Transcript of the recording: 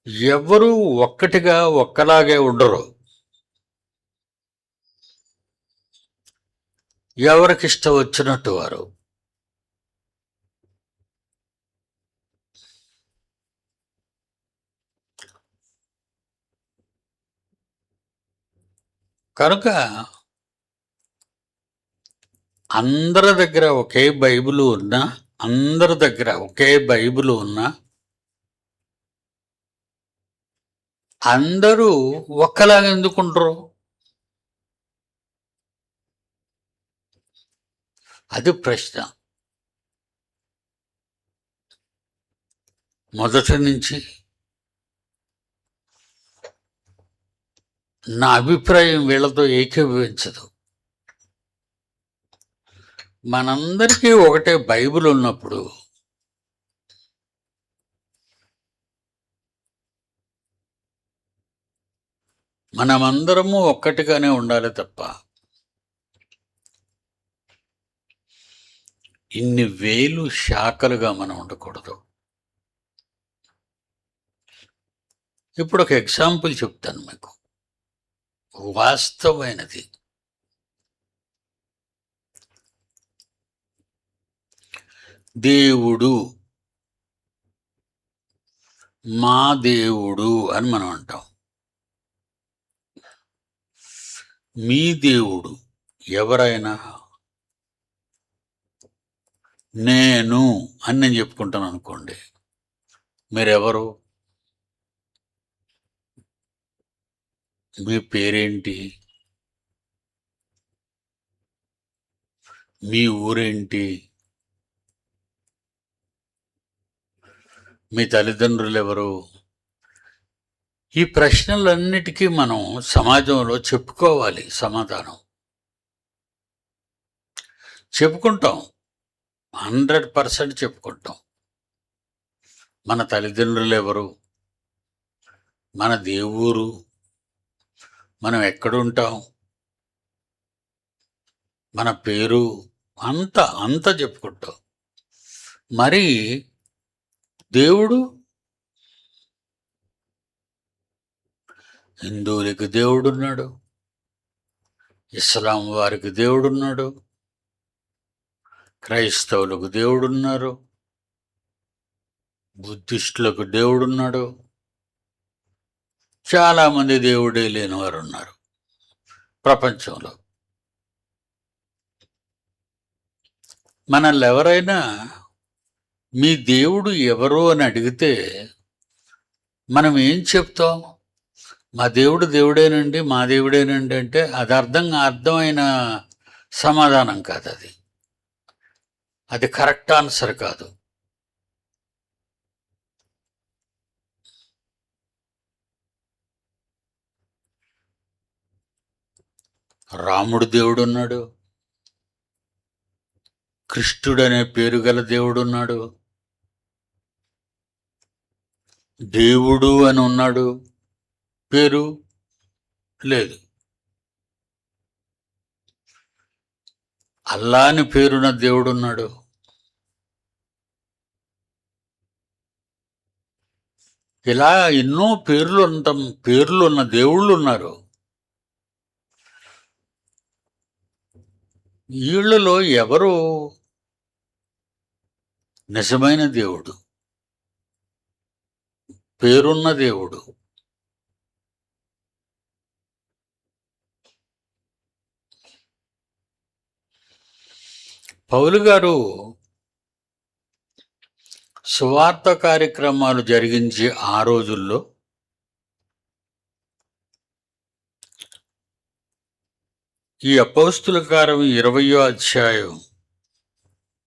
ఎవ్వరూ ఒక్కటిగా ఒక్కలాగే ఉండరు. ఎవరికిష్టం వచ్చినట్టు వారు. కనుక అందరి దగ్గర ఒకే బైబిల్ ఉన్నా, అందరి దగ్గర ఒకే బైబిల్ ఉన్నా, అందరూ ఒక్కలాగా ఎందుకుంటారు? అది ప్రశ్న. మొదటి నుంచి నా అభిప్రాయం వీళ్ళతో ఏకీభవించదు. మనందరికీ ఒకటే బైబిల్ ఉన్నప్పుడు మనమందరము ఒక్కటిగానే ఉండాలి తప్ప ఇన్ని వేలు శాఖలుగా మనం ఉండకూడదు. ఇప్పుడు ఒక ఎగ్జాంపుల్ చెప్తాను మీకు, వాస్తవమైనది. దేవుడు, మా దేవుడు అని మనం అంటాం. మీ దేవుడు ఎవరైనా నేను అని నేను చెప్పుకుంటాను అనుకోండి, మీరెవరు? మీ పేరేంటి? మీ ఊరేంటి? మీ తల్లిదండ్రులు ఎవరు? ఈ ప్రశ్నలన్నిటికీ మనం సమాజంలో చెప్పుకోవాలి సమాధానం. చెప్పుకుంటాం, 100% చెప్పుకుంటాం. మన తల్లిదండ్రులు ఎవరు, మన దేవురు, మనం ఎక్కడుంటాం, మన పేరు, అంత చెప్పుకుంటాం. మరి దేవుడు, హిందువులకి దేవుడున్నాడు, ఇస్లాం వారికి దేవుడున్నాడు, క్రైస్తవులకు దేవుడున్నారు, బుద్ధిస్టులకు దేవుడున్నాడు, చాలామంది దేవుడే లేని వారు ఉన్నారు ప్రపంచంలో. మనల్ని ఎవరైనా మీ దేవుడు ఎవరు అని అడిగితే మనం ఏం చెప్తాం? మా దేవుడు దేవుడేనండి, మా దేవుడేనండి అంటే అది అర్థమైన సమాధానం కాదు. అది కరెక్ట్ ఆన్సర్ కాదు. రాముడు దేవుడున్నాడు, కృష్ణుడనే పేరు గల దేవుడున్నాడు, దేవుడు అని ఉన్నాడు, పేరు లేదు. అల్లా అని పేరున్న దేవుడున్నాడు. ఇలా ఎన్నో పేర్లున్న దేవుళ్ళు ఉన్నారు. వీళ్ళలో ఎవరు నిజమైన దేవుడు, పేరున్న దేవుడు? పౌలు గారు సువార్త కార్యక్రమాలు జరిగించే ఆ రోజుల్లో ఈ అపోస్తుల కార్యం 20వ అధ్యాయం